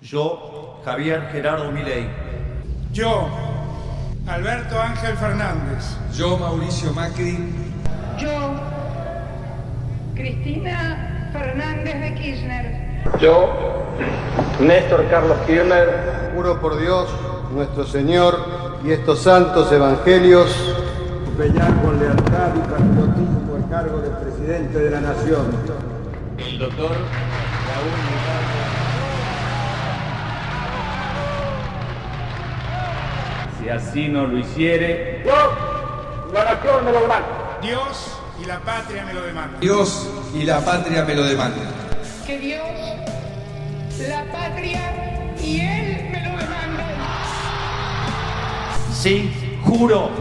Yo, Javier Gerardo Milei. Yo, Alberto Ángel Fernández. Yo, Mauricio Macri. Yo, Cristina Fernández de Kirchner. Yo, Néstor Carlos Kirchner. Juro por Dios, nuestro Señor y estos santos evangelios, desempeñar con lealtad y patriotismo el cargo de presidente de la Nación. El doctor Raúl Mujica. Si así no lo hiciere, La nación me lo demanda. Dios y la patria me lo demandan. Dios y la patria me lo demandan. Que Dios, la patria y Él me lo demandan. Sí, juro.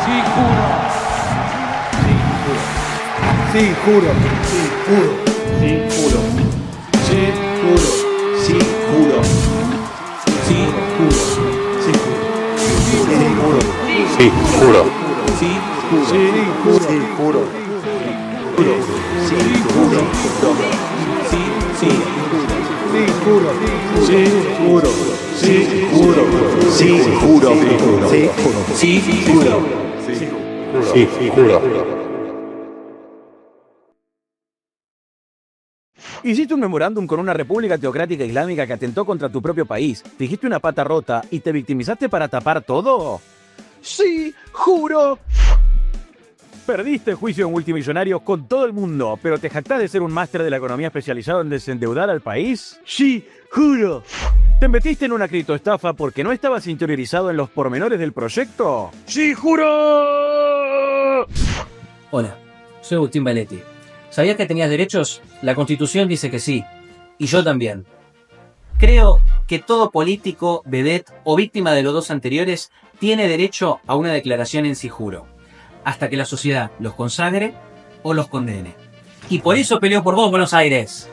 sí juro, Sí, juro. Sí, juro. sí juro, Sí, juro. sí juro, sí juro, sí juro, sí, juro, sí Sí, juro, juro. sí, juro, sí juro, Sí, juro. Sí, juro. Sí, juro. sí, juro, sí juro. sí, juro. Hiciste un memorándum con una república teocrática islámica que atentó contra tu propio país. Dijiste una pata rota y te victimizaste para tapar todo. Sí, juro. Perdiste el juicio en multimillonarios con todo el mundo, pero te jactás de ser un máster de la economía especializado en desendeudar al país. Sí, juro. ¿Te metiste en una criptoestafa porque no estabas interiorizado en los pormenores del proyecto? ¡Sí, juro! Hola, soy Agustín Valetti. ¿Sabías que tenías derechos? La Constitución dice que sí. Y yo también. Creo que todo político, vedette o víctima de los dos anteriores tiene derecho a una declaración en sí juro, hasta que la sociedad los consagre o los condene. Y por eso peleo por vos, Buenos Aires.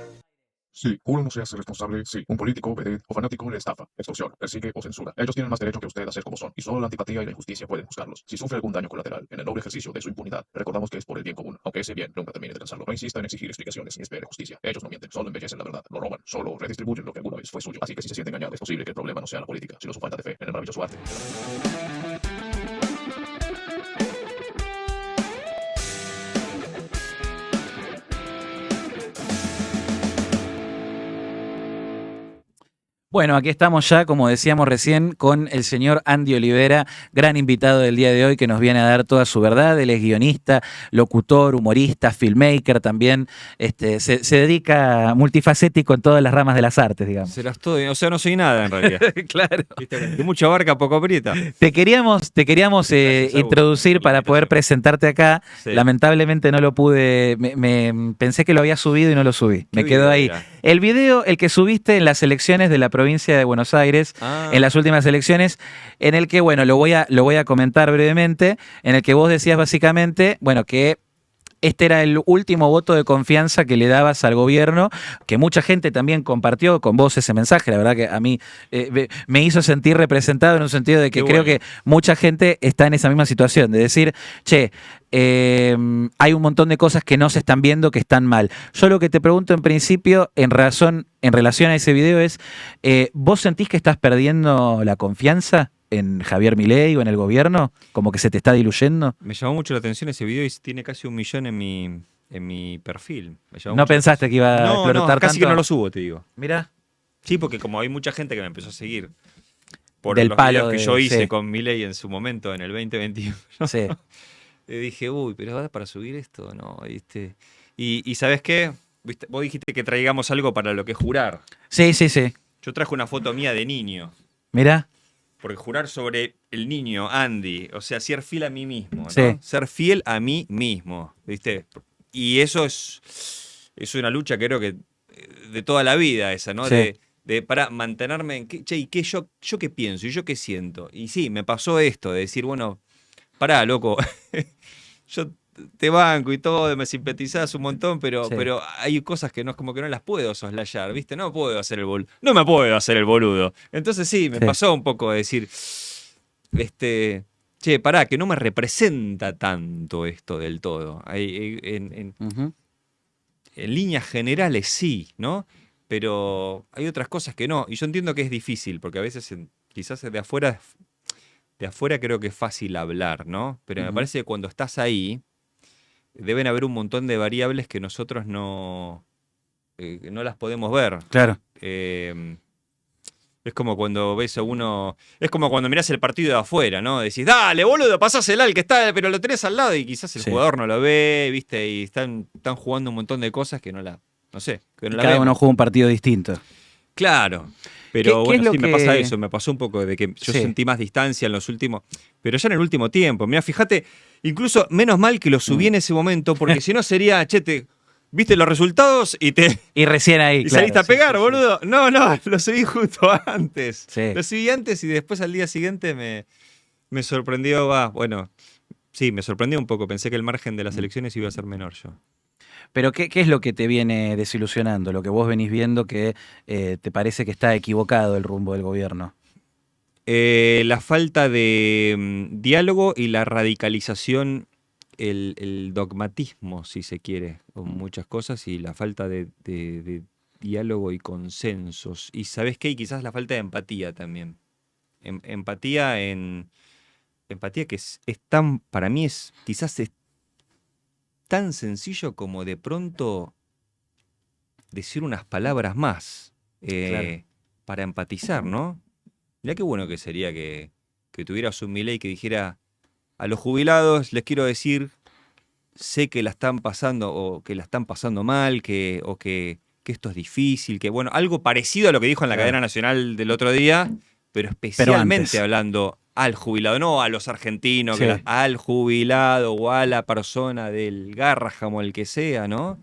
Sí, uno no se hace responsable si un político, vedette o fanático le estafa, extorsiona, persigue o censura. Ellos tienen más derecho que usted a ser como son, y solo la antipatía y la injusticia pueden juzgarlos. Si sufre algún daño colateral en el noble ejercicio de su impunidad, recordamos que es por el bien común, aunque ese bien nunca termine de alcanzarlo. No insista en exigir explicaciones ni espere justicia. Ellos no mienten, solo embellecen la verdad, lo roban, solo redistribuyen lo que alguna vez fue suyo. Así que si se siente engañado, es posible que el problema no sea la política, sino su falta de fe en el maravilloso arte. Bueno, aquí estamos ya, como decíamos recién, con el señor Andy Olivera, gran invitado del día de hoy, que nos viene a dar toda su verdad. Él es guionista, locutor, humorista, filmmaker también. Se dedica multifacético en todas las ramas de las artes, digamos. Se las estoy, o sea, no soy nada en realidad. Claro. De mucha barca, poco aprieta. Te queríamos introducir para poder presentarte acá. Sí. Lamentablemente no lo pude, pensé que lo había subido y no lo subí. Me quedó ahí. Era? El video, el que subiste en las elecciones de la provincia de Buenos Aires, en las últimas elecciones, en el que, bueno, lo voy a comentar brevemente, en el que vos decías básicamente, bueno, que este era el último voto de confianza que le dabas al gobierno, que mucha gente también compartió con vos ese mensaje. La verdad que a mí me hizo sentir representado en un sentido de que creo que mucha gente está en esa misma situación, de decir, che, hay un montón de cosas que no se están viendo, que están mal. Yo lo que te pregunto en principio, en relación a ese video es, ¿vos sentís que estás perdiendo la confianza en Javier Milei o en el gobierno? ¿Como que se te está diluyendo? Me llamó mucho la atención ese video y tiene casi 1 millón en mi perfil. ¿No pensaste que iba a explotar tanto? Casi que no lo subo, te digo. Mirá. Sí, porque como hay mucha gente que me empezó a seguir por Del los palo videos que yo hice sí. con Milei en su momento, en el 2021. Sí. Y dije, uy, pero ¿va para subir esto? No, ¿viste? Y ¿sabes qué? ¿Viste? Vos dijiste que traigamos algo para lo que jurar. Sí. Yo traje una foto mía de niño. Mirá. Porque jurar sobre el niño, Andy, o sea, ser fiel a mí mismo, ¿no? Sí. Ser fiel a mí mismo, ¿viste? Y eso es una lucha que creo que de toda la vida esa, ¿no? Sí. Para mantenerme en che, ¿y qué yo qué pienso? ¿Y yo qué siento? Y sí, me pasó esto, de decir, bueno, pará, loco, yo te banco y todo, me simpatizás un montón, pero hay cosas que no, como que no las puedo soslayar, ¿viste? No me puedo hacer el boludo. Entonces sí, me pasó un poco de decir, che, pará, que no me representa tanto esto del todo. En líneas generales sí, ¿no? pero hay otras cosas que no. Y yo entiendo que es difícil, porque a veces quizás de afuera creo que es fácil hablar, ¿no? Pero me parece que cuando estás ahí, deben haber un montón de variables que nosotros no las podemos ver. Claro. Es como cuando ves a uno... Es como cuando mirás el partido de afuera, ¿no? Decís, dale, boludo, pasásela al que está, pero lo tenés al lado y quizás el jugador no lo ve, ¿viste? Y están jugando un montón de cosas que no sé. Que no la Cada vemos. uno juega un partido distinto. Claro. Pero ¿Qué es bueno, lo sí, me que- pasa eso. Me pasó un poco de que yo sentí más distancia en los últimos... Pero ya en el último tiempo. Mira, fíjate, incluso menos mal que lo subí en ese momento, porque si no sería, viste los resultados y recién ahí, y claro, saliste a sí, pegar, sí, boludo. No, lo subí justo antes. Sí. Lo subí antes y después al día siguiente me sorprendió, me sorprendió un poco. Pensé que el margen de las elecciones iba a ser menor yo. Pero ¿qué es lo que te viene desilusionando? Lo que vos venís viendo que te parece que está equivocado el rumbo del gobierno. La falta de diálogo y la radicalización, el dogmatismo, si se quiere, con muchas cosas, y la falta de diálogo y consensos. Y ¿sabés qué? Y quizás la falta de empatía también. Empatía que es tan, para mí quizás es tan sencillo como de pronto decir unas palabras más Claro. para empatizar, ¿no? Mirá qué bueno que sería que tuvieras un Milei que dijera: a los jubilados les quiero decir, sé que la están pasando o que la están pasando mal, o que esto es difícil, que bueno, algo parecido a lo que dijo en la Claro. cadena nacional del otro día, pero especialmente antes. hablando al jubilado, no a los argentinos, Sí. al jubilado o a la persona del Garraham o el que sea, ¿no?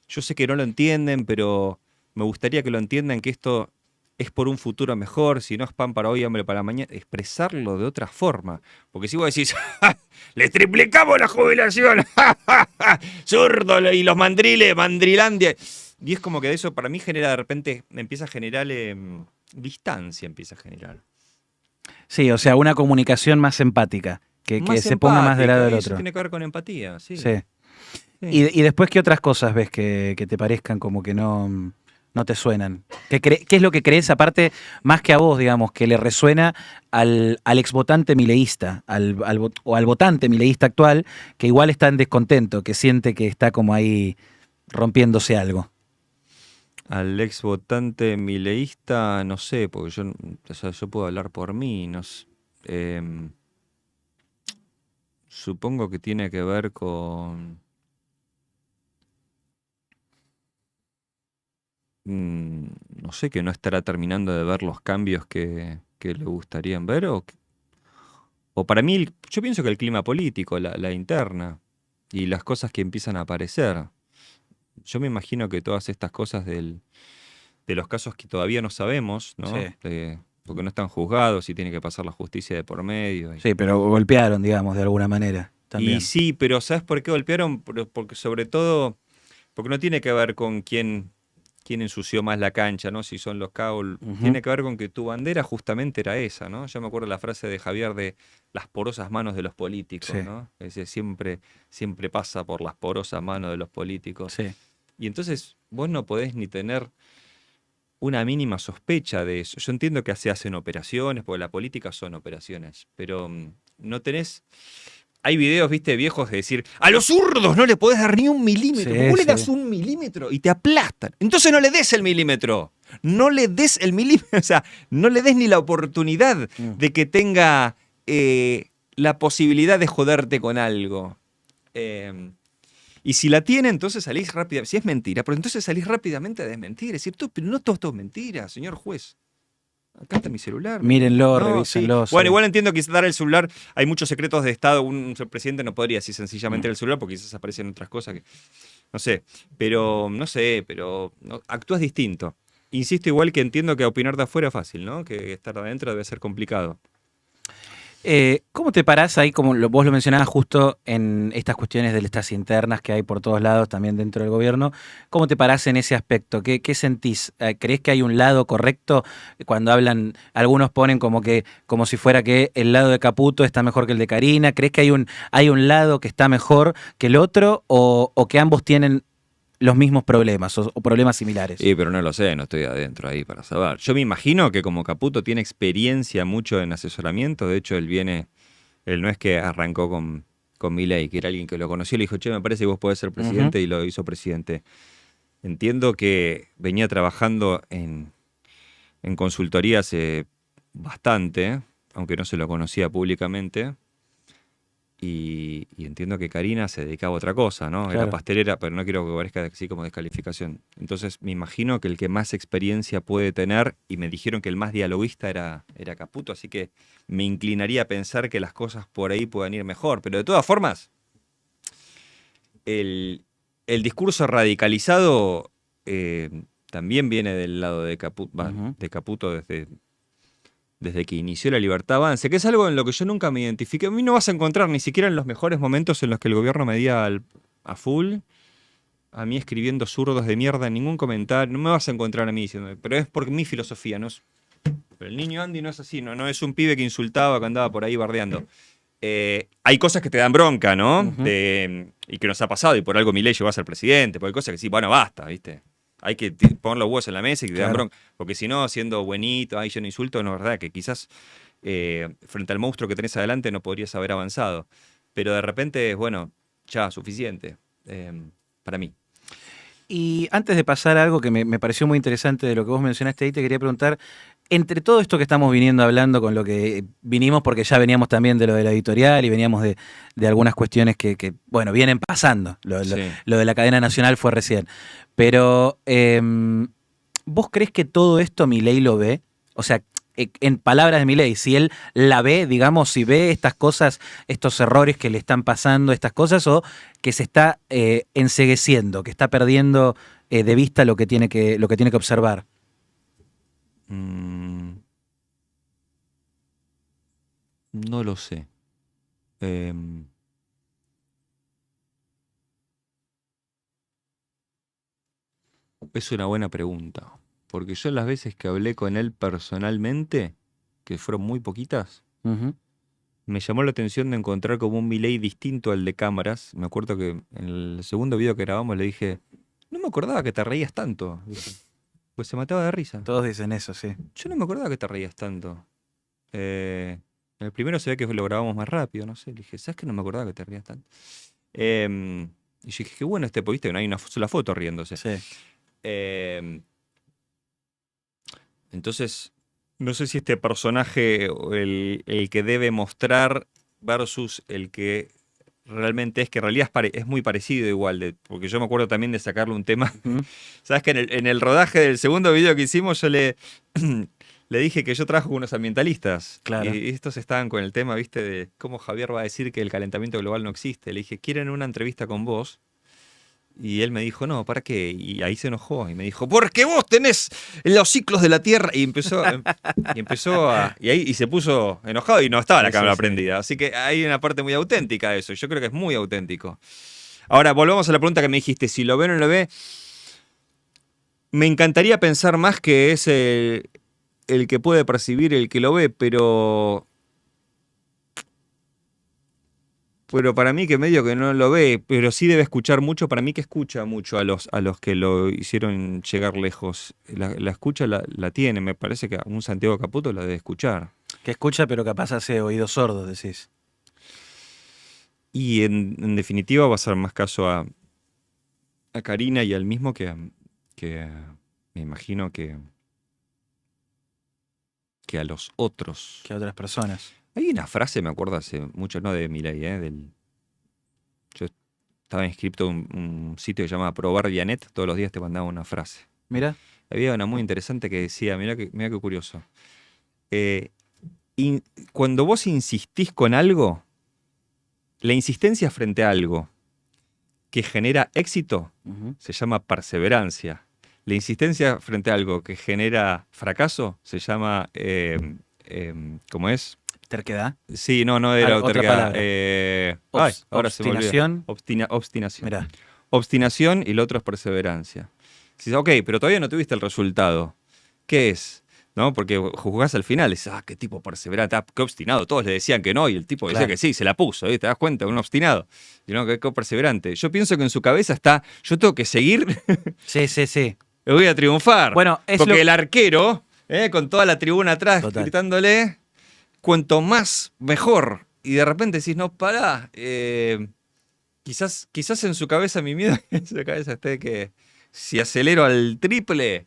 Yo sé que no lo entienden, pero me gustaría que lo entiendan, que esto es por un futuro mejor, si no es pan para hoy, hambre para mañana, expresarlo de otra forma. Porque si vos decís, ¡ja! ¡Les triplicamos la jubilación! ¡Ja, ja, ja! ¡Zurdo! Y los mandriles, mandrilandia. Y es como que eso para mí genera, de repente, empieza a generar distancia, empieza a generar. Sí, o sea, una comunicación más empática, que Más se ponga más del lado del empática, y eso otro. tiene que ver con empatía, sí. Sí. Sí. Y después, ¿qué otras cosas ves que te parezcan como que no te suenan? ¿Qué es lo que crees, aparte, más que a vos, digamos, que le resuena al exvotante mileísta, o al votante mileísta actual, que igual está en descontento, que siente que está como ahí rompiéndose algo? Al ex votante mileísta, no sé, porque yo puedo hablar por mí. No sé. Supongo que tiene que ver con... no sé, que no estará terminando de ver los cambios que le gustarían ver, o para mí, yo pienso que el clima político, la interna, y las cosas que empiezan a aparecer. Yo me imagino que todas estas cosas de los casos que todavía no sabemos, ¿no? Sí. Porque no están juzgados y tiene que pasar la justicia de por medio. Sí, pero golpearon, digamos, de alguna manera. También. Y sí, pero ¿sabes por qué golpearon? Porque sobre todo, porque no tiene que ver con quién ensució más la cancha, ¿no? Si son los Caul. Tiene que ver con que tu bandera justamente era esa, ¿no? Yo me acuerdo la frase de Javier de las porosas manos de los políticos, Sí. ¿no? Es decir, siempre pasa por las porosas manos de los políticos. Sí. Y entonces vos no podés ni tener una mínima sospecha de eso. Yo entiendo que se hacen operaciones, porque la política son operaciones, pero no tenés... Hay videos, viste, viejos de decir, a los zurdos no le podés dar ni un milímetro. Sí, Vos le sí. das un milímetro y te aplastan. Entonces no le des el milímetro. No le des el milímetro. O sea, no le des ni la oportunidad de que tenga la posibilidad de joderte con algo. Y si la tiene, entonces salís rápidamente. Si es mentira, pero entonces salís rápidamente a desmentir. Es decir, pero no todo esto es mentira, señor juez. Acá está mi celular. Mírenlo, No, revísenlo. sí. Bueno, sí. igual entiendo que dar el celular, hay muchos secretos de Estado. Un presidente no podría así sencillamente el celular porque quizás aparecen otras cosas que. No sé. Pero actúas distinto. Insisto, igual que entiendo que opinar de afuera es fácil, ¿no? Que estar adentro debe ser complicado. ¿Cómo te parás ahí, como vos lo mencionabas justo en estas cuestiones de estas internas que hay por todos lados, también dentro del gobierno? ¿Cómo te parás en ese aspecto? ¿Qué sentís? ¿Creés que hay un lado correcto? Cuando hablan, algunos ponen como si fuera que el lado de Caputo está mejor que el de Karina. ¿Creés que hay un lado que está mejor que el otro? ¿O que ambos tienen los mismos problemas o problemas similares. Sí, pero no lo sé, no estoy adentro ahí para saber. Yo me imagino que como Caputo tiene experiencia mucho en asesoramiento, de hecho él no es que arrancó con Milei, que era alguien que lo conoció y le dijo, che, me parece que vos podés ser presidente, y lo hizo presidente. Entiendo que venía trabajando en consultoría hace bastante, aunque no se lo conocía públicamente, y entiendo que Karina se dedicaba a otra cosa, ¿no? Claro. Era pastelera, pero no quiero que parezca así como descalificación. Entonces me imagino que el que más experiencia puede tener, y me dijeron que el más dialoguista era Caputo, así que me inclinaría a pensar que las cosas por ahí puedan ir mejor. Pero de todas formas, el discurso radicalizado también viene del lado de Caputo desde que inició la Libertad Avance, que es algo en lo que yo nunca me identifiqué. A mí no vas a encontrar ni siquiera en los mejores momentos en los que el gobierno me diga a full, a mí escribiendo zurdos de mierda en ningún comentario. No me vas a encontrar a mí diciendo, pero es por mi filosofía, no es... Pero el niño Andy no es así, no es un pibe que insultaba, que andaba por ahí bardeando. Hay cosas que te dan bronca, ¿no? Y que nos ha pasado, y por algo Milei llegó a ser presidente, porque hay cosas que sí, bueno, basta, ¿viste? Hay que poner los huevos en la mesa y que te dan bronca. Porque si no, siendo buenito, ay, yo no insulto, no es verdad, que quizás frente al monstruo que tenés adelante no podrías haber avanzado. Pero de repente, bueno, ya, suficiente, para mí. Y antes de pasar a algo que me pareció muy interesante de lo que vos mencionaste ahí, te quería preguntar, entre todo esto que estamos viniendo hablando, con lo que vinimos, porque ya veníamos también de lo de la editorial y veníamos de algunas cuestiones que bueno, vienen pasando. Lo de la cadena nacional fue recién. Pero, ¿vos crees que todo esto Milei lo ve? O sea, en palabras de Milei, si él la ve, digamos, si ve estas cosas, estos errores que le están pasando, estas cosas, o que se está encegueciendo, que está perdiendo de vista lo que tiene que observar. No lo sé. Es una buena pregunta. Porque yo las veces que hablé con él personalmente, que fueron muy poquitas, me llamó la atención de encontrar como un Milei distinto al de cámaras. Me acuerdo que en el segundo video que grabamos le dije, no me acordaba que te reías tanto. Pues se mataba de risa. Todos dicen eso, sí. Yo no me acordaba que te reías tanto. En el primero se ve que lo grabamos más rápido, no sé. Le dije, ¿sabes que no me acordaba que te reías tanto? Y yo dije, qué bueno pues viste que no hay una sola foto riéndose. Sí. Entonces, no sé si este personaje, el que debe mostrar versus el que realmente es, que en realidad es muy parecido igual, porque yo me acuerdo también de sacarle un tema. Sabes que en el rodaje del segundo video que hicimos yo le dije que yo trabajo con unos ambientalistas. Claro. Y estos estaban con el tema, viste, de cómo Javier va a decir que el calentamiento global no existe. Le dije, ¿quieren una entrevista con vos? Y él me dijo, no, ¿para qué? Y ahí se enojó y me dijo, porque vos tenés los ciclos de la Tierra. Y empezó y se puso enojado y no estaba la cámara prendida. Así que hay una parte muy auténtica de eso. Yo creo que es muy auténtico. Ahora, volvamos a la pregunta que me dijiste, si lo ve o no lo ve. Me encantaría pensar más que es el que puede percibir el que lo ve, pero para mí que medio que no lo ve, pero sí debe escuchar mucho, para mí que escucha mucho a los que lo hicieron llegar lejos. La escucha la tiene, me parece que un Santiago Caputo la debe escuchar. Que escucha, pero capaz hace oídos sordos, decís. Y en definitiva va a ser más caso a Karina y al mismo que me imagino que a los otros. Que a otras personas. Hay una frase, me acuerdo hace mucho, no de Milei, yo estaba inscrito en un sitio que se llama Proverbianet, todos los días te mandaba una frase. Mira. Había una muy interesante que decía, mira qué curioso. Cuando vos insistís con algo, la insistencia frente a algo que genera éxito se llama perseverancia. La insistencia frente a algo que genera fracaso se llama, ¿cómo es? ¿Terquedad? Sí, no era terquedad. Ahora se me olvidó. Obstinación. Mirá. Obstinación y lo otro es perseverancia. Si dices, ok, pero todavía no tuviste el resultado. ¿Qué es? ¿no? Porque juzgás al final, dices, qué tipo perseverante, qué obstinado. Todos le decían que no y el tipo decía Claro. que sí, se la puso, ¿te das cuenta? Un obstinado. Y no, qué perseverante. Yo pienso que en su cabeza está, yo tengo que seguir, Sí, sí, sí. voy a triunfar. Bueno, es porque lo- el arquero, con toda la tribuna atrás Total. gritándole, cuanto más, mejor. Y de repente decís, no, pará. Quizás en su cabeza, mi miedo en su cabeza esté que si acelero al triple,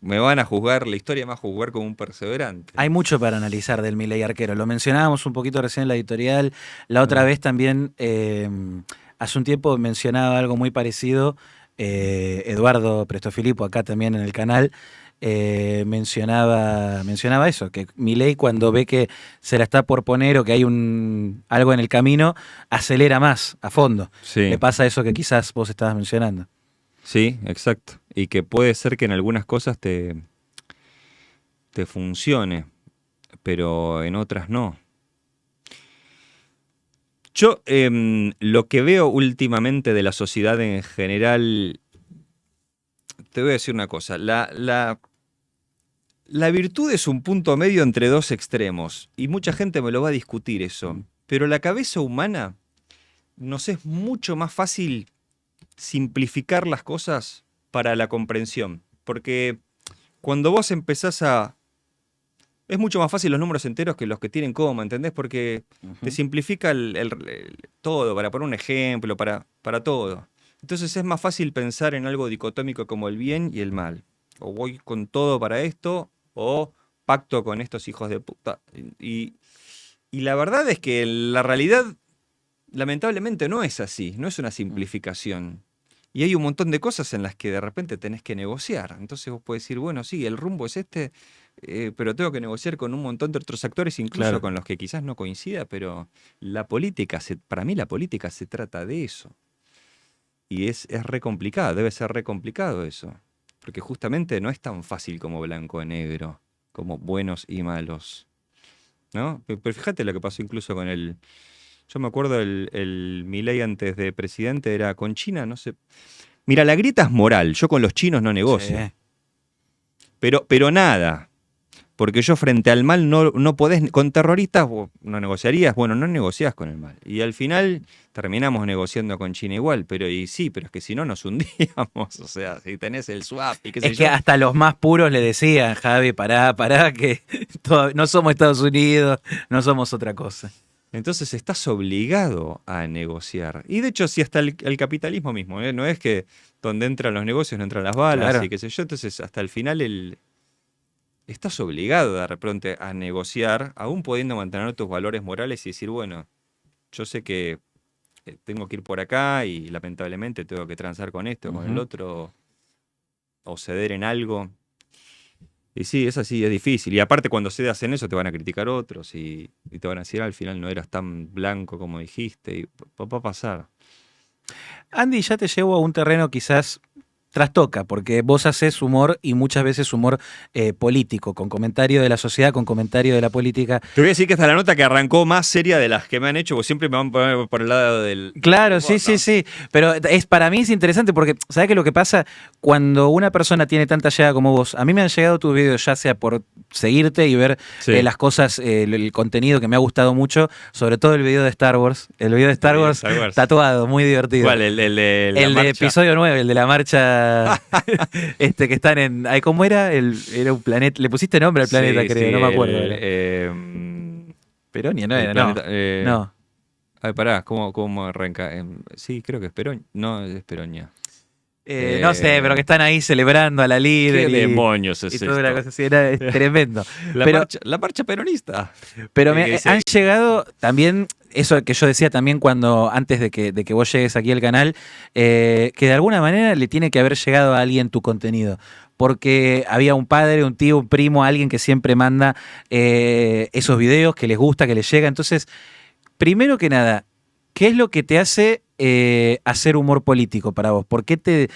me van a juzgar, la historia me va a juzgar como un perseverante. Hay mucho para analizar del Milei arquero. Lo mencionábamos un poquito recién en la editorial. La otra vez también, hace un tiempo mencionaba algo muy parecido. Eduardo Prestofilipo, acá también en el canal, mencionaba eso, que Milei cuando ve que se la está por poner o que hay algo en el camino, acelera más a fondo. Sí. Le pasa eso que quizás vos estabas mencionando. Sí, exacto. Y que puede ser que en algunas cosas te funcione, pero en otras no. Yo lo que veo últimamente de la sociedad en general, te voy a decir una cosa, la virtud es un punto medio entre dos extremos, y mucha gente me lo va a discutir eso, pero la cabeza humana nos es mucho más fácil simplificar las cosas para la comprensión, porque cuando vos empezás a... Es mucho más fácil los números enteros que los que tienen coma, ¿entendés? Porque te simplifica todo, para poner un ejemplo, para todo. Entonces es más fácil pensar en algo dicotómico como el bien y el mal. O voy con todo para esto, o pacto con estos hijos de puta. Y la verdad es que la realidad, lamentablemente, no es así, no es una simplificación. Y hay un montón de cosas en las que de repente tenés que negociar. Entonces vos podés decir, bueno, sí, el rumbo es este, pero tengo que negociar con un montón de otros actores, incluso Claro. con los que quizás no coincida, pero la política, para mí la política se trata de eso. Y es re complicado, debe ser re complicado eso. Porque justamente no es tan fácil como blanco o negro, como buenos y malos. ¿No? Pero fíjate lo que pasó incluso con el... Yo me acuerdo el Milei antes de presidente era con China, no sé. Mira, la grieta es moral. Yo con los chinos no negocio. Sí. Pero nada. Porque yo frente al mal no podés... Con terroristas vos no negociarías. Bueno, no negociás con el mal. Y al final terminamos negociando con China igual. Pero es que si no nos hundíamos. O sea, si tenés el swap y qué sé Es que yo. hasta los más puros le decían, Javi, pará, que no somos Estados Unidos, no somos otra cosa. Entonces estás obligado a negociar. Y de hecho, si hasta el capitalismo mismo, no es que donde entran los negocios no entran las balas Claro. y qué sé yo. Entonces, hasta el final estás obligado de repente a negociar, aún pudiendo mantener tus valores morales y decir, bueno, yo sé que tengo que ir por acá y lamentablemente tengo que transar con esto, con el otro, o ceder en algo. Y sí, es así, es difícil. Y aparte cuando cedas en eso te van a criticar otros y te van a decir, al final no eras tan blanco como dijiste. Y va a pasar. Andy, ya te llevo a un terreno quizás trastoca, porque vos haces humor y muchas veces humor político, con comentario de la sociedad, con comentario de la política. Te voy a decir que esta es la nota que arrancó más seria de las que me han hecho, porque siempre me van a poner por el lado del... Claro, sí, sí, sí. Pero para mí es interesante porque, ¿sabés qué es lo que pasa? Cuando una persona tiene tanta llegada como vos, a mí me han llegado tus videos ya sea por seguirte y ver Sí. las cosas, el contenido que me ha gustado mucho, sobre todo el video de Star Wars. El video de Star Sí, Wars, Star Wars. tatuado, muy divertido. ¿Cuál? El de la El de marcha. episodio 9, el de la marcha que están en... ay, ¿cómo era? Era un planeta. Le pusiste nombre al planeta, Sí, creo, sí, no me acuerdo. Peronia, no el era, no. planeta, No. Ay, pará, ¿cómo arranca? Sí, creo que es Peronia. No, es Peronia. No sé, pero que están ahí celebrando a la líder. ¿Qué demonios es y toda una esto? cosa así, era tremendo. La marcha peronista. Pero Sí. han llegado también, eso que yo decía también antes de que vos llegues aquí al canal, que de alguna manera le tiene que haber llegado a alguien tu contenido. Porque había un padre, un tío, un primo, alguien que siempre manda esos videos, que les gusta, que les llega. Entonces, primero que nada, ¿qué es lo que te hace hacer humor político para vos? ¿Por qué te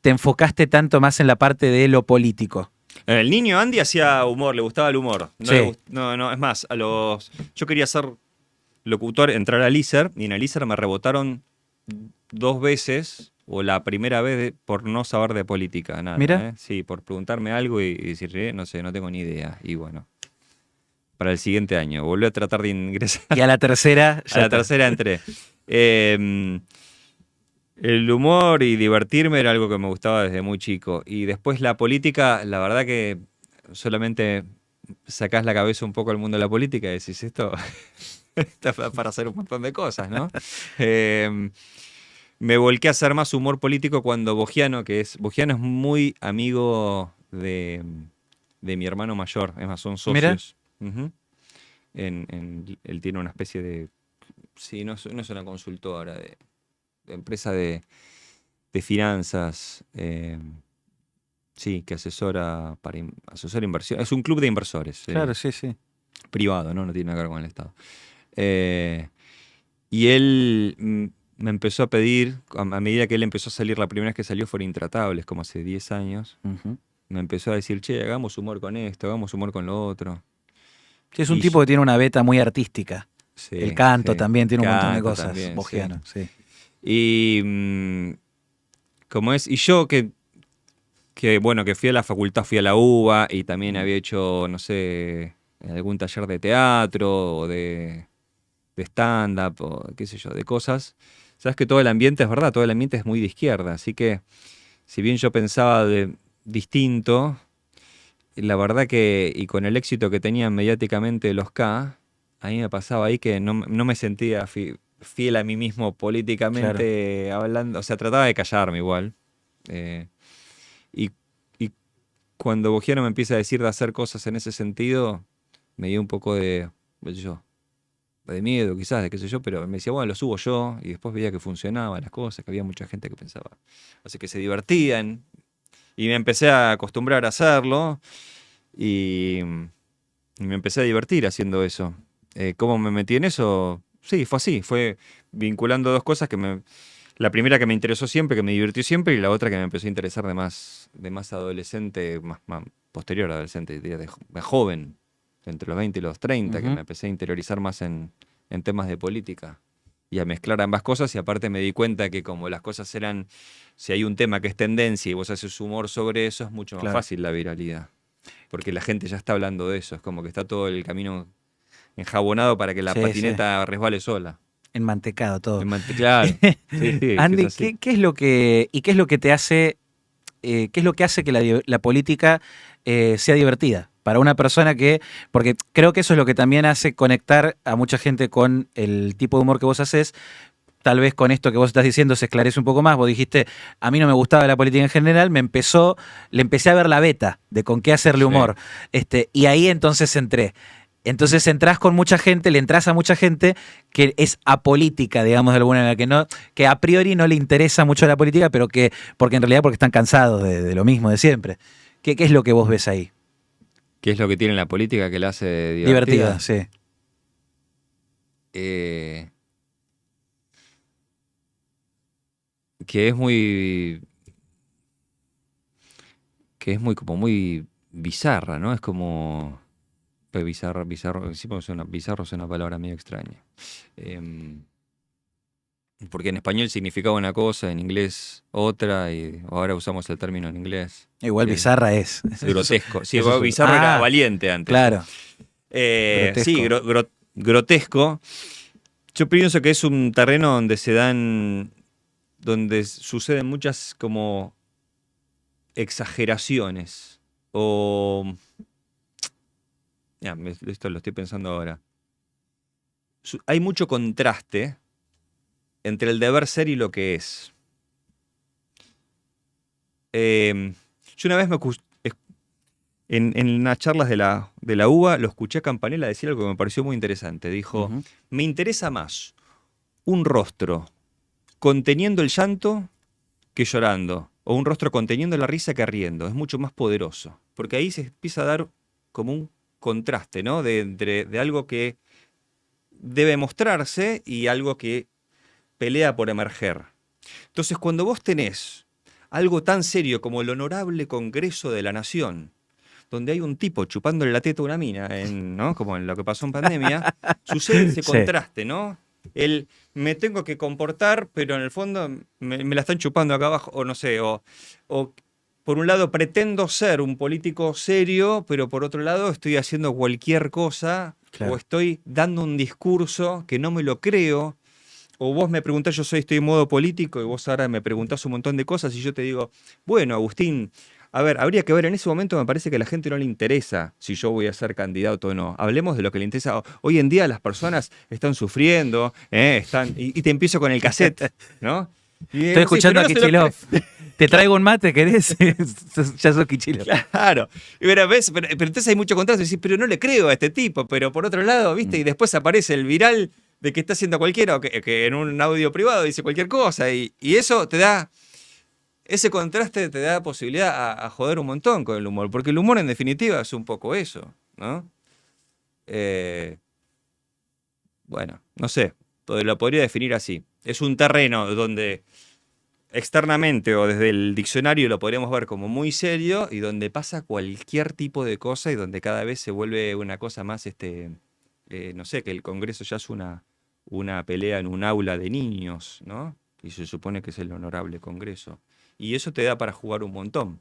enfocaste tanto más en la parte de lo político? El niño Andy hacía humor, le gustaba el humor. Sí. No, es más, yo quería ser locutor, entrar al ISER, y en el ISER me rebotaron 2 veces o la primera vez por no saber de política, nada. Mira. Sí, por preguntarme algo y decir, no sé, no tengo ni idea. Y bueno, para el siguiente año, volví a tratar de ingresar. Y a la tercera. A la tercera entré. El humor y divertirme era algo que me gustaba desde muy chico. Y después la política, la verdad que solamente sacás la cabeza un poco al mundo de la política y decís, esto está para hacer un montón de cosas, ¿no? Me volqué a hacer más humor político cuando Bogiano es muy amigo de mi hermano mayor. Es más, son socios. Ujú. Él tiene una especie de... Sí, no es una consultora, de empresa de finanzas, sí, que asesora asesora inversión. Es un club de inversores. Claro, sí, sí. Privado, ¿no? No tiene nada que ver con el Estado. Y él me empezó a pedir, a medida que él empezó a salir, la primera vez que salió fueron Intratables, como hace 10 años. Me empezó a decir, che, hagamos humor con esto, hagamos humor con lo otro. Sí, es un tipo que tiene una beta muy artística. Sí, el canto sí. también tiene un montón de Canto cosas. también, Bogiano, sí. Y como es, y yo que bueno, que fui a la facultad, fui a la UBA y también había hecho, no sé, algún taller de teatro o de stand-up o qué sé yo, de cosas. Sabes que todo el ambiente, es verdad, todo el ambiente es muy de izquierda, así que si bien yo pensaba distinto, la verdad que, y con el éxito que tenían mediáticamente los K, a mí me pasaba ahí que no me sentía fiel a mí mismo políticamente hablando, o sea, trataba de callarme igual. Y cuando Bogiano me empieza a decir de hacer cosas en ese sentido, me dio un poco de miedo quizás, de qué sé yo, pero me decía, bueno, lo subo yo, y después veía que funcionaban las cosas, que había mucha gente que pensaba, así que se divertían, y me empecé a acostumbrar a hacerlo, y me empecé a divertir haciendo eso. ¿Cómo me metí en eso? Sí, fue así, fue vinculando dos cosas la primera que me interesó siempre, que me divirtió siempre, y la otra que me empezó a interesar de más adolescente, más posterior a adolescente, diría de joven, entre los 20 y los 30, que me empecé a interiorizar más en temas de política y a mezclar ambas cosas, y aparte me di cuenta que como las cosas eran, si hay un tema que es tendencia y vos haces humor sobre eso, es mucho más fácil la viralidad, porque la gente ya está hablando de eso, es como que está todo el camino enjabonado para que la patineta resbale sola. Enmantecado todo. Claro. Sí, Andy, es así. ¿qué es lo que te hace, qué es lo que hace que la política sea divertida? Para una persona porque creo que eso es lo que también hace conectar a mucha gente con el tipo de humor que vos haces. Tal vez con esto que vos estás diciendo se esclarece un poco más. Vos dijiste, a mí no me gustaba la política en general, le empecé a ver la beta de con qué hacerle humor. Y ahí entonces entré. Entonces entrás con mucha gente, le entras a mucha gente que es apolítica, digamos de alguna manera, que a priori no le interesa mucho la política, pero porque en realidad porque están cansados de lo mismo de siempre. ¿Qué es lo que vos ves ahí? ¿Qué es lo que tiene la política que la hace divertida? Sí. Que es muy como muy bizarra, ¿no? Es como bizarro, bizarro es una palabra medio extraña. Porque en español significaba una cosa, en inglés otra, y ahora usamos el término en inglés. Igual bizarra es. Grotesco. Sí, bizarro era valiente antes. Claro. Grotesco. Sí, grotesco. Yo pienso que es un terreno donde suceden muchas como exageraciones. Esto lo estoy pensando ahora. Hay mucho contraste entre el deber ser y lo que es. Yo una vez en unas charlas de la UBA lo escuché a Campanella decir algo que me pareció muy interesante. Dijo, me interesa más un rostro conteniendo el llanto que llorando, o un rostro conteniendo la risa que riendo. Es mucho más poderoso, porque ahí se empieza a dar como un contraste, ¿no? De algo que debe mostrarse y algo que pelea por emerger. Entonces, cuando vos tenés algo tan serio como el Honorable Congreso de la Nación, donde hay un tipo chupándole la teta a una mina, ¿no? Como en lo que pasó en pandemia, sucede ese contraste, ¿no? me tengo que comportar, pero en el fondo me la están chupando acá abajo, o no sé, o por un lado pretendo ser un político serio, pero por otro lado estoy haciendo cualquier cosa, Claro. o estoy dando un discurso que no me lo creo, o vos me preguntás, estoy en modo político, y vos ahora me preguntás un montón de cosas, y yo te digo, bueno, Agustín, a ver, habría que ver, en ese momento me parece que a la gente no le interesa si yo voy a ser candidato o no. Hablemos de lo que le interesa. Hoy en día las personas están sufriendo, y te empiezo con el cassette, ¿no? Estoy escuchando a Kicillof. Te traigo un mate, ¿querés? Ya sos Kicillof. Claro. Pero entonces hay mucho contraste. Decís, pero no le creo a este tipo. Pero por otro lado, ¿viste? Y después aparece el viral de que está haciendo cualquiera, o que en un audio privado dice cualquier cosa. Y eso te da... Ese contraste te da posibilidad a joder un montón con el humor. Porque el humor, en definitiva, es un poco eso, ¿no? Bueno, no sé. Lo podría definir así. Es un terreno donde externamente o desde el diccionario lo podríamos ver como muy serio y donde pasa cualquier tipo de cosa y donde cada vez se vuelve una cosa más, no sé, que el Congreso ya es una pelea en un aula de niños, ¿no? Y se supone que es el honorable Congreso. Y eso te da para jugar un montón.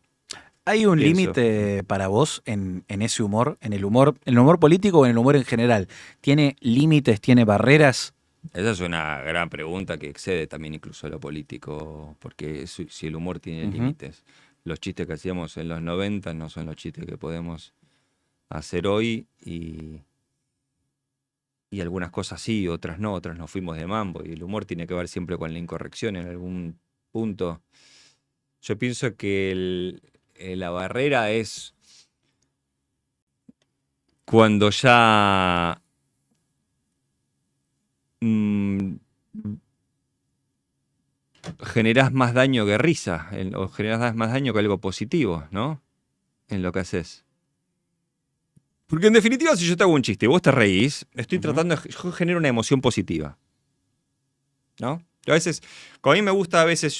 ¿Hay un Pienso. límite para vos en ese humor, en el humor político o en el humor en general? ¿Tiene límites, tiene barreras? Esa es una gran pregunta que excede también incluso lo político, porque si el humor tiene límites. Los chistes que hacíamos en los 90 no son los chistes que podemos hacer hoy, y algunas cosas sí, otras no, otras nos fuimos de mambo, y el humor tiene que ver siempre con la incorrección en algún punto. Yo pienso que la barrera es cuando ya generás más daño que risa, o generás más daño que algo positivo, ¿no? En lo que haces. Porque en definitiva, si yo te hago un chiste y vos te reís, estoy tratando de generar una emoción positiva, ¿no? Yo a veces, como a mí me gusta, a veces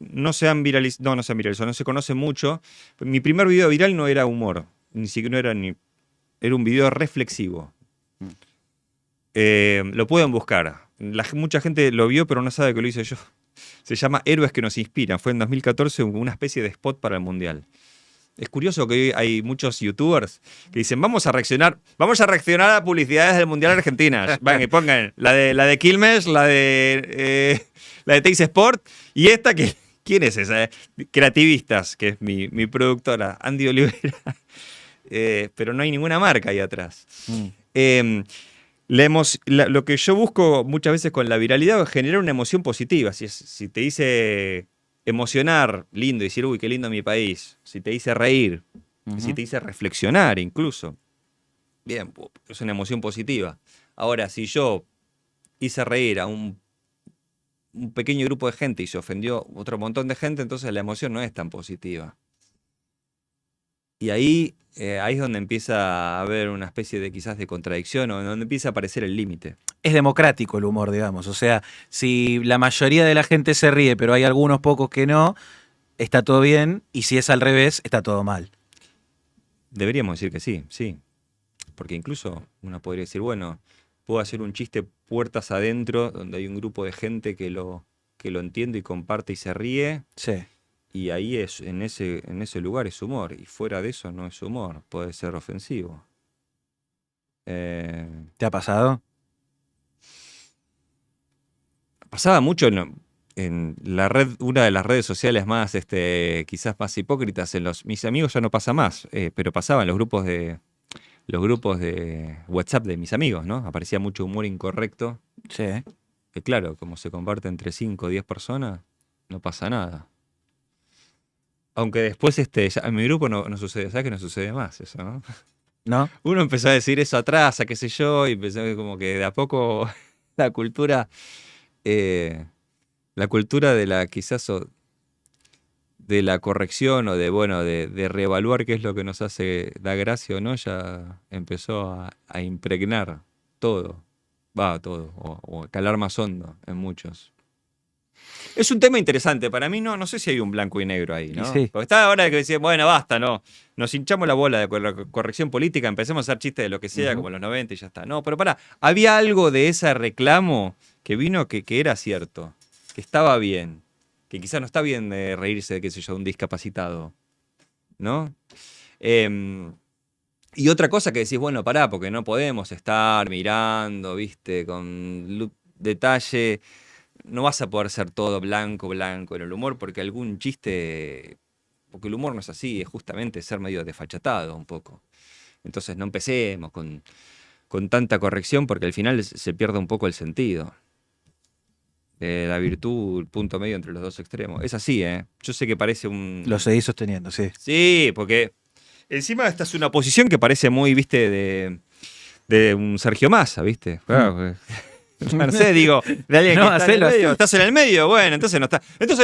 no se han viralizado, no se han viralizado, no se conoce mucho. Mi primer video viral no era humor, ni siquiera era un video reflexivo. Lo pueden buscar. Mucha gente lo vio, pero no sabe que lo hice yo. Se llama Héroes que nos inspiran. Fue en 2014 una especie de spot para el Mundial. Es curioso que hoy hay muchos youtubers que dicen, vamos a reaccionar a publicidades del Mundial Argentina. Van y pongan la de Quilmes, la de Teis Sport, y esta que... ¿Quién es esa? Creativistas, que es mi productora, Andy Olivera. Pero no hay ninguna marca ahí atrás. Lo que yo busco muchas veces con la viralidad es generar una emoción positiva. Si te dice emocionar, lindo, decir, uy, qué lindo mi país. Si te dice reír, si te dice reflexionar incluso. Bien, es una emoción positiva. Ahora, si yo hice reír a un pequeño grupo de gente y se ofendió otro montón de gente, entonces la emoción no es tan positiva. Y ahí es donde empieza a haber una especie de quizás de contradicción, o donde empieza a aparecer el límite. Es democrático el humor, digamos. O sea, si la mayoría de la gente se ríe, pero hay algunos pocos que no, está todo bien. Y si es al revés, está todo mal. Deberíamos decir que sí, sí. Porque incluso uno podría decir, bueno, puedo hacer un chiste puertas adentro, donde hay un grupo de gente que lo entiende y comparte y se ríe. Sí. Y ahí en ese lugar es humor. Y fuera de eso no es humor. Puede ser ofensivo. ¿Te ha pasado? Pasaba mucho en la red, una de las redes sociales más, quizás más hipócritas. Mis amigos ya no pasa más, pero pasaba en los grupos de WhatsApp de mis amigos, ¿no? Aparecía mucho humor incorrecto. Sí. Que claro, como se comparte entre 5 o 10 personas, no pasa nada. Aunque después ya en mi grupo no sucede, ¿sabes que no sucede más eso, no? ¿No? Uno empezó a decir eso atrás, a qué sé yo, y empezó como que de a poco la cultura de la quizás de la corrección o de reevaluar qué es lo que nos da gracia o no, ya empezó a impregnar todo, o a calar más hondo en muchos. Es un tema interesante. Para mí no sé si hay un blanco y negro ahí, ¿no? Sí. Porque está ahora que decía, bueno, basta, ¿no? Nos hinchamos la bola de corrección política, empecemos a hacer chistes de lo que sea, como en los 90 y ya está. No, pero pará, había algo de ese reclamo que vino que era cierto, que estaba bien, que quizás no está bien reírse de, qué sé yo, de un discapacitado, ¿no? Y otra cosa que decís, bueno, pará, porque no podemos estar mirando, viste, con detalle. No vas a poder ser todo blanco en el humor, porque algún chiste... Porque el humor no es así, es justamente ser medio desfachatado un poco. Entonces no empecemos con tanta corrección, porque al final se pierde un poco el sentido. La virtud, el punto medio entre los dos extremos. Es así, ¿eh? Yo sé que parece un... Lo seguís sosteniendo, sí. Sí, porque encima esta es una posición que parece muy, viste, de un Sergio Massa, viste. Claro, no sé, digo, de alguien No, que está en el medio. ¿Estás en el medio? Bueno, entonces no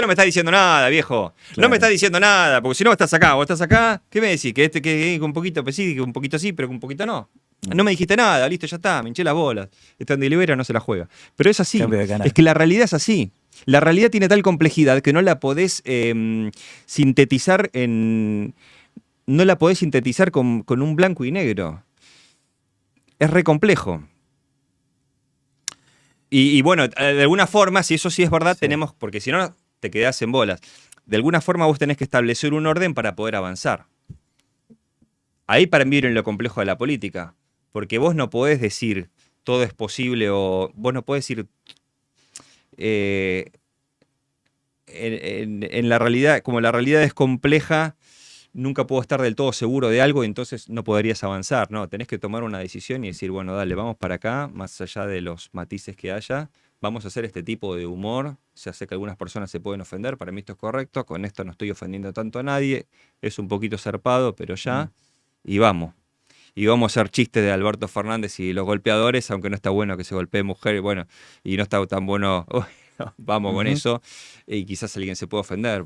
me estás diciendo nada, viejo. Claro. No me estás diciendo nada, porque si no estás acá, vos estás acá, ¿qué me decís? Que un poquito, pues sí, que un poquito sí, pero que un poquito no. No me dijiste nada, listo, ya está, me hinché las bolas. Esta en Delibera no se la juega. Pero es así, es que la realidad es así. La realidad tiene tal complejidad que no la podés sintetizar no la podés sintetizar con un blanco y negro. Es re complejo. Y bueno, de alguna forma, si eso sí es verdad, tenemos, porque si no te quedás en bolas. De alguna forma vos tenés que establecer un orden para poder avanzar. Ahí para mí viene lo complejo de la política. Porque vos no podés decir todo es posible o vos no podés decir en la realidad, como la realidad es compleja, nunca puedo estar del todo seguro de algo y entonces no podrías avanzar, ¿no? Tenés que tomar una decisión y decir, bueno, dale, vamos para acá, más allá de los matices que haya, vamos a hacer este tipo de humor. Ya sé que algunas personas se pueden ofender, para mí esto es correcto, con esto no estoy ofendiendo tanto a nadie, es un poquito zarpado, pero ya, y vamos. Y vamos a hacer chistes de Alberto Fernández y los golpeadores, aunque no está bueno que se golpee mujer, bueno, y no está tan bueno, vamos con eso, y quizás alguien se puede ofender,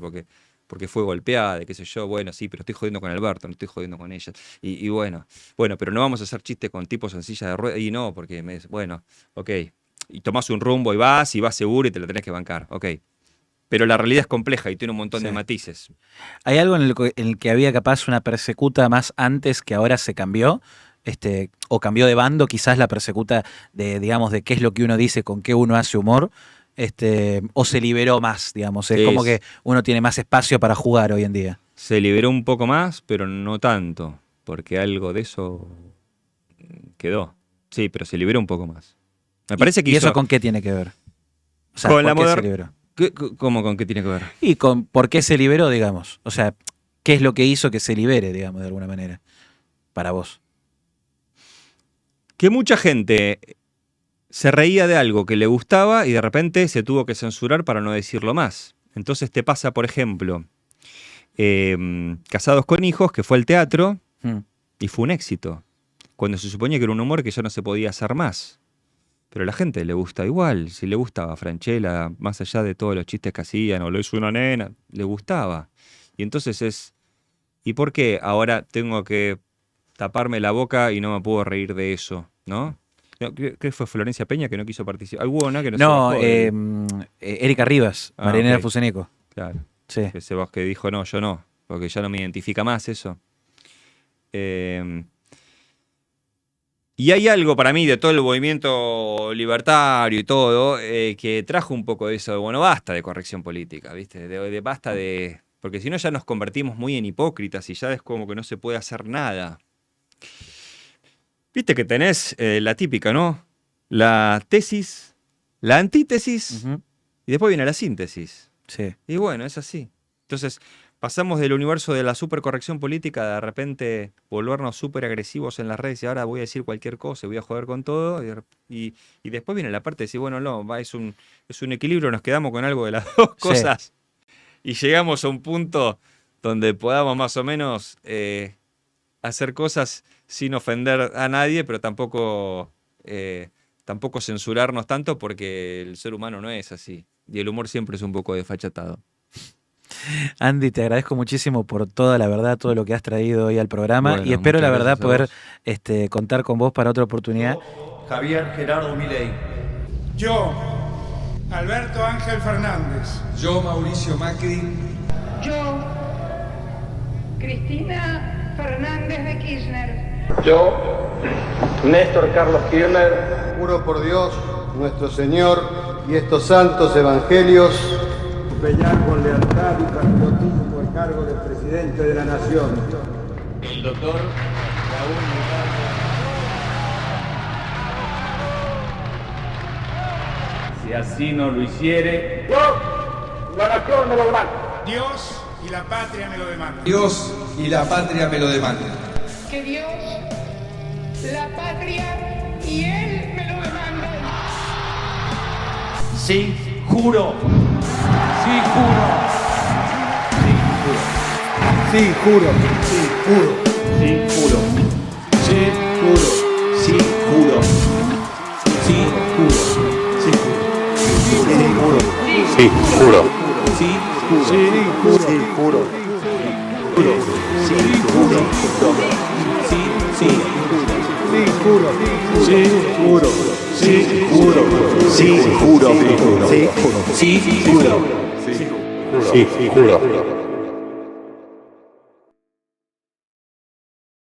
porque fue golpeada, qué sé yo, bueno, sí, pero estoy jodiendo con Alberto, no estoy jodiendo con ella. Y bueno, pero no vamos a hacer chistes con tipos en silla de ruedas, y no, porque, bueno, ok, y tomás un rumbo y vas seguro y te lo tenés que bancar, ok. Pero la realidad es compleja y tiene un montón de matices. ¿Hay algo en el que había capaz una persecuta más antes que ahora se cambió? O cambió de bando, quizás la persecuta de, digamos, de qué es lo que uno dice, con qué uno hace humor, o se liberó más, digamos. Es como que uno tiene más espacio para jugar hoy en día. Se liberó un poco más, pero no tanto, porque algo de eso quedó. Sí, pero se liberó un poco más. Me parece que ¿Y eso con qué tiene que ver? O sea, con ¿por qué se liberó? ¿Cómo con qué tiene que ver? Y con por qué se liberó, digamos. O sea, ¿qué es lo que hizo que se libere, digamos, de alguna manera? Para vos. Que mucha gente se reía de algo que le gustaba y de repente se tuvo que censurar para no decirlo más. Entonces te pasa, por ejemplo, Casados con Hijos, que fue al teatro y fue un éxito. Cuando se suponía que era un humor que ya no se podía hacer más. Pero a la gente le gusta igual. Si le gustaba a Franchella, más allá de todos los chistes que hacían, o lo hizo una nena, le gustaba. Y entonces ¿y por qué ahora tengo que taparme la boca y no me puedo reír de eso? ¿No? Creo que fue Florencia Peña que no quiso participar. Hubo una que no se bajó. Erika Rivas, Marianela Fuseneco. Claro. Sí. Que dijo, no, yo no, porque ya no me identifica más eso. Y hay algo para mí de todo el movimiento libertario y todo, que trajo un poco de eso de, bueno, basta de corrección política, ¿viste? Basta de... Porque si no ya nos convertimos muy en hipócritas y ya es como que no se puede hacer nada. Viste que tenés la típica, ¿no? La tesis, la antítesis, y después viene la síntesis. Sí. Y bueno, es así. Entonces, pasamos del universo de la supercorrección política de repente volvernos súper agresivos en las redes y ahora voy a decir cualquier cosa, voy a joder con todo. Y después viene la parte de decir, bueno, no, es un equilibrio, nos quedamos con algo de las dos cosas. Y llegamos a un punto donde podamos más o menos hacer cosas sin ofender a nadie, pero tampoco censurarnos tanto porque el ser humano no es así. Y el humor siempre es un poco desfachatado. Andy, te agradezco muchísimo por toda la verdad, todo lo que has traído hoy al programa, bueno, y espero la verdad poder vos. Contar con vos para otra oportunidad. Javier Gerardo Milei. Yo, Alberto Ángel Fernández. Yo, Mauricio Macri. Yo, Cristina Fernández de Kirchner. Yo, Néstor Carlos Kirchner. Juro por Dios, nuestro Señor y estos santos evangelios, desempeñar con lealtad y patriotismo el cargo de presidente de la Nación. El doctor Raúl Ricardo. Si así no lo hiciere, la nación me lo demanda. Dios y la patria me lo demandan. Dios y la patria me lo demandan. Que Dios, la patria y él me lo demandan. Sí, juro. Sí, juro. sí, juro, Sí, juro. Sí, juro. Sí, juro. Sí, juro. Sí, juro. Sí, juro. Sí, juro. Sí, juro. Sí, juro. Sí, juro. Sí, juro. Sí, juro. Sí, juro. Sí, juro. Sí, juro. Sí, juro. Sí, juro. Sí, juro.